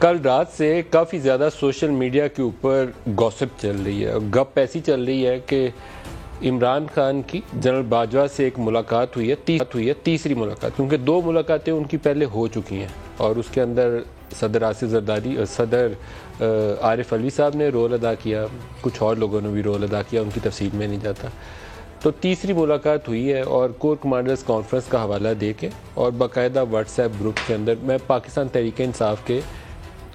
कल रात से काफ़ी ज़्यादा सोशल मीडिया के ऊपर गॉसिप चल रही है। गप ऐसी चल रही है कि इमरान खान की जनरल बाजवा से एक मुलाकात हुई है, तीसरी मुलाकात, क्योंकि दो मुलाकातें उनकी पहले हो चुकी हैं और उसके अंदर सदर आसिफ जरदारी और सदर आरिफ अलवी साहब ने रोल अदा किया, कुछ और लोगों ने भी रोल अदा किया, उनकी तफसील में नहीं जाता। तो तीसरी मुलाकात हुई है और कोर कमांडर्स कॉन्फ्रेंस का हवाला दे के और बाकायदा व्हाट्सएप ग्रुप के अंदर मैं पाकिस्तान तहरीक इंसाफ के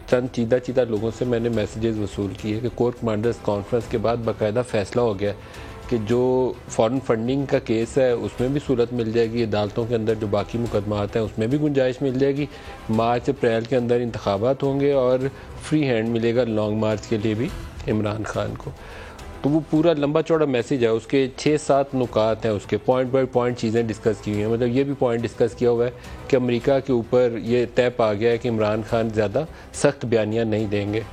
चंद चीदा लोगों से मैंने मैसेजेस वसूल किए कि कोर कमांडर्स कॉन्फ्रेंस के बाद बाकायदा फ़ैसला हो गया कि जो फॉरेन फंडिंग का केस है उसमें भी सूरत मिल जाएगी, अदालतों के अंदर जो बाकी मुकदमात हैं उसमें भी गुंजाइश मिल जाएगी, मार्च अप्रैल के अंदर इंतखाबात होंगे और फ्री हैंड मिलेगा लॉन्ग मार्च के लिए भी इमरान खान को। तो वो पूरा लंबा चौड़ा मैसेज है, उसके 6-7 नुकात हैं, उसके पॉइंट बाय पॉइंट चीज़ें डिस्कस की हुई हैं। मतलब ये भी पॉइंट डिस्कस किया हुआ है कि अमेरिका के ऊपर ये तय पा गया है कि इमरान खान ज़्यादा सख्त बयानियाँ नहीं देंगे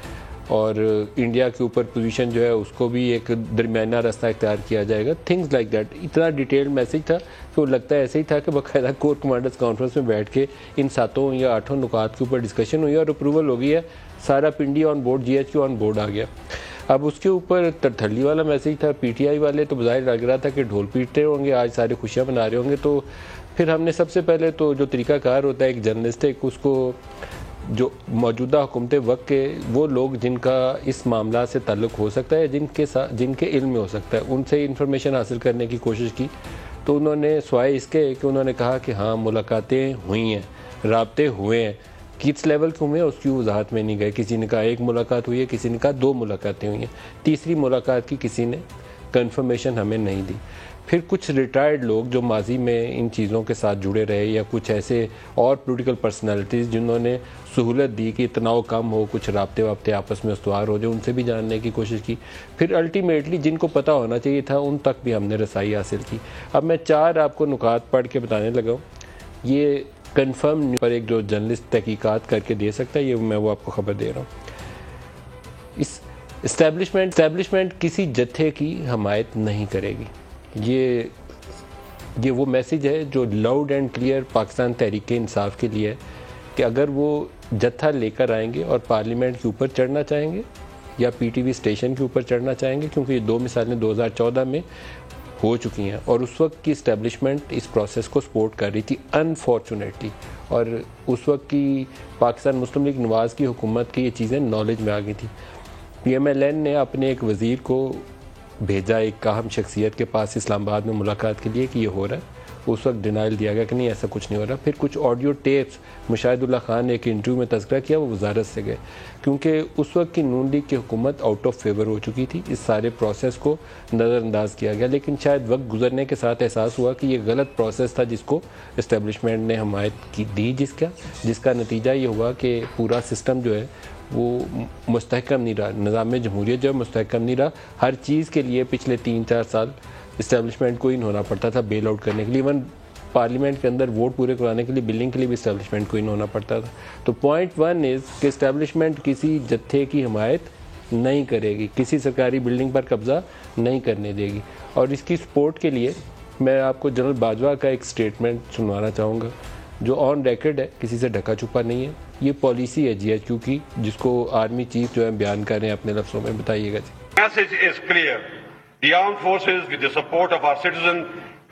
और इंडिया के ऊपर पोजीशन जो है उसको भी एक दरमियाना रास्ता इख्तियार किया जाएगा, थिंग्स लाइक दैट। इतना डिटेल्ड मैसेज था कि वो लगता है ऐसे ही था कि बाकायदा कोर कमांडर्स कॉन्फ्रेंस में बैठ के इन 7 या 8 नुकात के ऊपर डिस्कशन हुई और अप्रूवल हो गई है, सारा Pindi on board, GHQ on board आ गया। अब उसके ऊपर तरथली वाला मैसेज था, PTI वाले तो बज़ाहिर लग रहा था कि ढोल पीटते होंगे, आज सारे खुशियाँ मना रहे होंगे। तो फिर हमने सबसे पहले तो जो तरीक़ाकार होता है एक जर्नलिस्ट है, उसको जो मौजूदा हुकूमत वक्त के वो लोग जिनका इस मामला से ताल्लुक़ हो सकता है, जिनके इल्म में हो सकता है, उनसे इंफॉर्मेशन हासिल करने की कोशिश की। तो उन्होंने स्वाय इसके कि उन्होंने कहा कि हाँ मुलाकातें हुई हैं, राब्ते हुए हैं, किस लेवल के हुए हैं उसकी वजाहत में नहीं गए। किसी ने कहा 1 मुलाकात हुई है, किसी ने कहा 2 मुलाकातें हुई हैं, तीसरी मुलाकात की किसी ने कंफर्मेशन हमें नहीं दी। फिर कुछ रिटायर्ड लोग जो माजी में इन चीज़ों के साथ जुड़े रहे या कुछ ऐसे और पॉलिटिकल पर्सनालिटीज़ जिन्होंने सहूलत दी कि तनाव कम हो, कुछ राब्ते वाब्ते आपस में उस्तवार हो जाए, उनसे भी जानने की कोशिश की। फिर अल्टीमेटली जिनको पता होना चाहिए था उन तक भी हमने रसाई हासिल की। अब मैं 4 आपको नुकात पढ़ के बताने लगा हूँ। ये कन्फर्म पर एक जो जर्नलिस्ट तहकीकात करके दे सकता है, ये मैं वो आपको खबर दे रहा हूँ। इस इस्टेब्लिशमेंट किसी जत्थे की हमायत नहीं करेगी। ये वो मैसेज है जो loud and clear Pakistan Tehreek Insaf के लिए है कि अगर वो जत्था लेकर आएंगे और पार्लियामेंट के ऊपर चढ़ना चाहेंगे या PTV स्टेशन के ऊपर चढ़ना चाहेंगे, क्योंकि ये 2 मिसालें 2014 में हो चुकी हैं और उस वक्त की इस्टेब्लिशमेंट इस प्रोसेस को सपोर्ट कर रही थी अनफॉर्चुनेटली, और उस वक्त की पाकिस्तान मुस्लिम लीग नवाज़ की हुकूमत की ये चीज़ें नॉलेज में आ गई थी। PMLN ने अपने एक वज़ीर को भेजा एक अहम शख्सियत के पास इस्लामाबाद में मुलाकात के लिए कि ये हो रहा है। उस वक्त डिनाइल दिया गया कि नहीं ऐसा कुछ नहीं हो रहा। फिर कुछ ऑडियो टेप्स मुशाहिदुल्लाह खान ने एक इंटरव्यू में तज़किरा किया, वो वजारत से गए क्योंकि उस वक्त की नून लीग की हुकूमत आउट ऑफ फेवर हो चुकी थी। इस सारे प्रोसेस को नज़रअंदाज किया गया, लेकिन शायद वक्त गुजरने के साथ एहसास हुआ कि ये गलत प्रोसेस था जिसको इस्टेब्लिशमेंट ने हमायत की दी, जिसका नतीजा ये हुआ कि पूरा सिस्टम जो है वो मुस्तहकम नहीं रहा, निज़ाम जमहूरियत जो है मुस्तहकम नहीं रहा। हर चीज़ के लिए पिछले 3-4 साल इस्टेब्लिशमेंट को इन होना पड़ता था बेल आउट करने के लिए, इवन पार्लियामेंट के अंदर वोट पूरे करवाने के लिए, बिलिंग के लिए भी इस्टेब्लिशमेंट को इन होना पड़ता था। तो पॉइंट 1 इज़ कि इस्टेब्लिशमेंट किसी जत्थे की हमायत नहीं करेगी, किसी सरकारी बिल्डिंग पर कब्ज़ा नहीं करने देगी। और इसकी सपोर्ट के लिए मैं आपको जनरल बाजवा का एक स्टेटमेंट सुनवाना चाहूँगा जो ऑन रिकॉर्ड है, किसी से ढका छुपा नहीं है। ये पॉलिसी है GHQ की जिसको आर्मी चीफ जो है बयान कर रहे हैं अपने लफ्ज़ों में, बताइएगा जी। Message is clear, the armed forces with the support of our citizen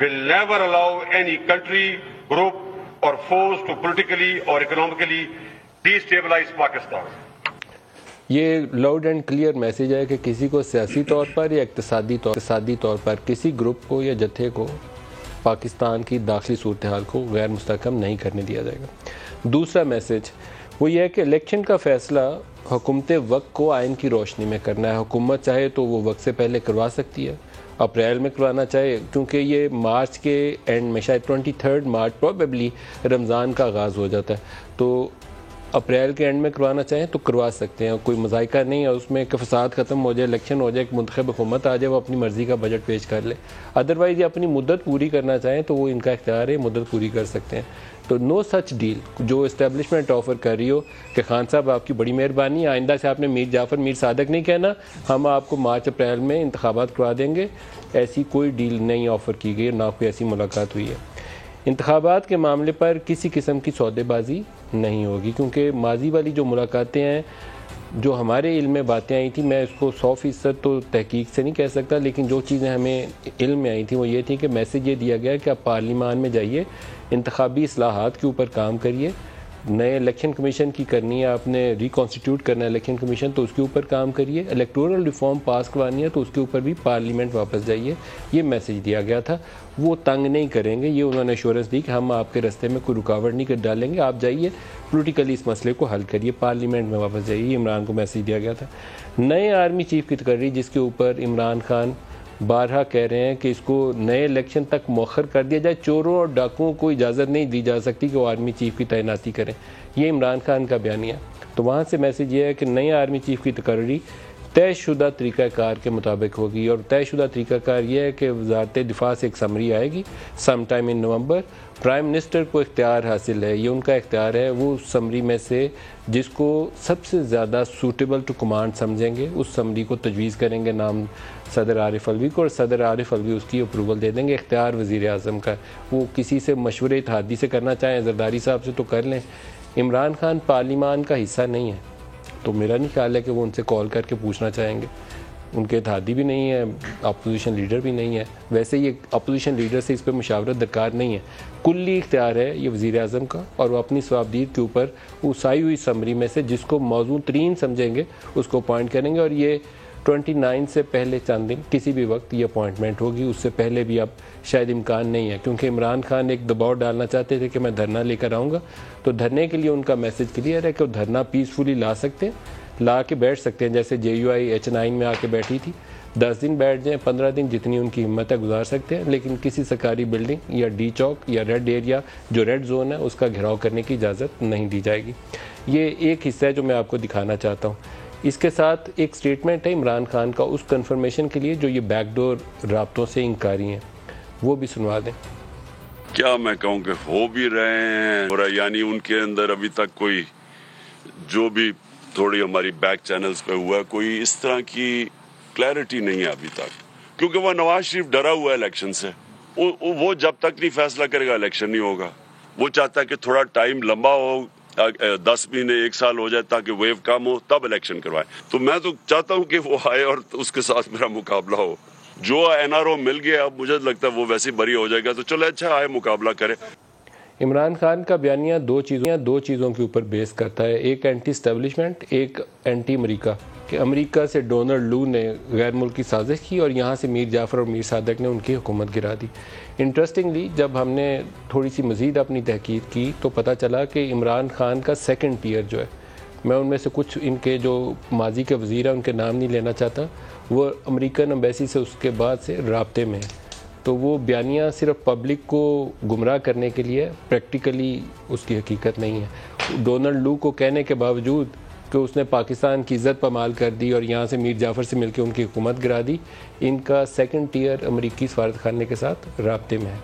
will never allow any country, group और फोर्स टू पॉलिटिकली और इकोनॉमिकली डिस्टेबलाइज पाकिस्तान। ये लाउड एंड क्लियर मैसेज है कि किसी को सियासी तौर पर या इक्तिसादी तौर पर किसी ग्रुप को या जत्थे को पाकिस्तान की दाखिली सूरत हाल को गैर मुस्तहकम नहीं करने दिया जाएगा। दूसरा मैसेज वो ये है कि इलेक्शन का फ़ैसला हुकूमत वक्त को आइन की रोशनी में करना है। हुकूमत चाहे तो वो वक्त से पहले करवा सकती है, अप्रैल में करवाना चाहे, क्योंकि ये मार्च के एंड में शायद 23 मार्च प्रोबेबली रमज़ान का आगाज़ हो जाता है, तो अप्रैल के एंड में करवाना चाहें तो करवा सकते हैं, कोई मज़ाइका नहीं है उसमें कि फसाद ख़त्म हो जाए, इलेक्शन हो जाए, एक मुंतखब हुकूमत आ जाए, वो अपनी मर्ज़ी का बजट पेश कर ले। अदरवाइज़ ये अपनी मुद्दत पूरी करना चाहें तो वो इनका इख्तियार है, मुद्दत पूरी कर सकते हैं। तो नो सच डील जो इस्टेब्लिशमेंट ऑफ़र कर रही हो कि खान साहब आपकी बड़ी मेहरबानी, आइंदा से आपने मीर जाफ़र मीर सादक नहीं कहना, हम आपको मार्च अप्रैल में इंतखाबात करवा देंगे, ऐसी कोई डील नहीं ऑफ़र की गई, ना कोई ऐसी मुलाकात हुई है। इंतखाबात के मामले पर किसी किस्म की सौदेबाजी नहीं होगी, क्योंकि माजी वाली जो मुलाकातें हैं, जो हमारे इल्म में बातें आई थी, मैं इसको 100% तो तहकीक से नहीं कह सकता, लेकिन जो चीज़ें हमें इल्म में आई थी वो ये थी कि मैसेज ये दिया गया कि आप पार्लिमान में जाइए, इंतखाबी इस्लाहात के ऊपर काम करिए, नए इलेक्शन कमीशन की करनी है, आपने रिकॉन्स्टिट्यूट करना है इलेक्शन कमीशन तो उसके ऊपर काम करिए, इलेक्टोरल रिफॉर्म पास करवानी है तो उसके ऊपर भी पार्लियामेंट वापस जाइए। ये मैसेज दिया गया था। वो तंग नहीं करेंगे, ये उन्होंने एश्योरेंस दी कि हम आपके रास्ते में कोई रुकावट नहीं कर डालेंगे, आप जाइए पोलिटिकली इस मसले को हल करिए, पार्लियामेंट में वापस जाइए। इमरान को मैसेज दिया गया था। नए आर्मी चीफ की तकर्री जिसके ऊपर इमरान खान बारहा कह रहे हैं कि इसको नए इलेक्शन तक मौखर कर दिया जाए, चोरों और डाकुओं को इजाज़त नहीं दी जा सकती कि वो आर्मी चीफ की तैनाती करें, ये इमरान खान का बयानिया। तो वहाँ से मैसेज ये है कि नए आर्मी चीफ की तकर्री तयशुदा तरीक़ाकार के मुताबिक होगी, और तयशुदा तरीक़ाकार ये है कि वज़ारत दिफा से एक समरी आएगी some time in November. Prime minister को इख्तियार हासिल है, ये उनका इख्तियार है, वो उस समरी में से जिसको सबसे ज़्यादा सूटेबल टू कमांड समझेंगे उस समरी को तजवीज़ करेंगे नाम सदर आरिफ अलवी को, और सदर आरिफ अलवी उसकी अप्रूवल दे देंगे। इख्तियार वज़ीर आज़म का, वो किसी से मशवरे इत्तेहादी से करना चाहें, जरदारी साहब से तो कर लें। इमरान खान पार्लिमान का हिस्सा नहीं है, तो मेरा नहीं ख्याल है कि वो उनसे कॉल करके पूछना चाहेंगे। उनके इत्तेहादी भी नहीं है, अपोजिशन लीडर भी नहीं है, वैसे ये अपोजिशन लीडर से इस पर मुशावरत दरकार नहीं है। कुल्ली इख्तियार है ये वज़ीर आज़म का, और वो अपनी सवाबदीद के ऊपर उस आई हुई समरी में से जिसको मौजू तरीन समझेंगे उसको अपॉइंट करेंगे, और ये 29 से पहले चंद दिन किसी भी वक्त ये अपॉइंटमेंट होगी। उससे पहले भी अब शायद इम्कान नहीं है, क्योंकि इमरान खान एक दबाव डालना चाहते थे कि मैं धरना लेकर आऊँगा, तो धरने के लिए उनका मैसेज क्लियर है कि वो धरना पीसफुली ला सकते हैं, ला के बैठ सकते हैं, जैसे JUI H9 में आके बैठी थी। 10 दिन बैठ जाएं, 15 दिन, जितनी उनकी हिम्मत है गुजार सकते हैं, लेकिन किसी सरकारी बिल्डिंग या डी चौक या रेड एरिया जो रेड जोन है उसका घेराव करने की इजाज़त नहीं दी जाएगी। ये एक हिस्सा है जो मैं आपको दिखाना चाहता हूँ। इसके साथ एक स्टेटमेंट है इमरान खान का उस कन्फर्मेशन के लिए जो ये बैकडोर राब्तों से इंकारी हैं, वो भी सुनवा दें। क्या मैं कहूँ कि हो भी रहे हैं, और यानी उनके अंदर अभी तक कोई जो भी थोड़ी हमारी बैक चैनल्स पे हुआ है, कोई इस तरह की क्लैरिटी नहीं है अभी तक, क्योंकि वह नवाज शरीफ डरा हुआ है इलेक्शन से। वो जब तक नहीं फैसला करेगा इलेक्शन नहीं होगा। वो चाहता है कि थोड़ा टाइम लंबा हो, 10 महीने 1 साल हो जाए ताकि वेव कम हो, तब इलेक्शन करवाए। तो मैं तो चाहता हूं कि वो आए और उसके साथ मेरा मुकाबला हो। जो NRO मिल गया, अब मुझे लगता है वो वैसे बरी हो जाएगा, तो चलो अच्छा आए मुकाबला करे। इमरान खान का बयानिया दो चीज़ों के ऊपर बेस करता है, एक एंटी स्टैब्लिशमेंट, एक एंटी अमेरिका, कि अमेरिका से डोनाल्ड लू ने गैर मुल्की साजिश की और यहाँ से मीर जाफ़र और मीर सादक ने उनकी हुकूमत गिरा दी। इंटरेस्टिंगली जब हमने थोड़ी सी मज़ीद अपनी तहकीक की तो पता चला कि इमरान खान का सेकंड टियर जो है, मैं उनमें से कुछ इनके जो माजी के वज़ीर हैं उनके नाम नहीं लेना चाहता, वो अमेरिकन एम्बेसी से उसके बाद से राब्ते में है। तो वो बयानिया सिर्फ पब्लिक को गुमराह करने के लिए, प्रैक्टिकली उसकी हकीकत नहीं है। डोनाल्ड लू को कहने के बावजूद कि उसने पाकिस्तान की इज़्ज़त पमाल कर दी और यहाँ से मीर जाफ़र से मिलकर उनकी हुकूमत गिरा दी, इनका सेकंड टियर अमेरिकी सफारत खाने के साथ राब्ते में है।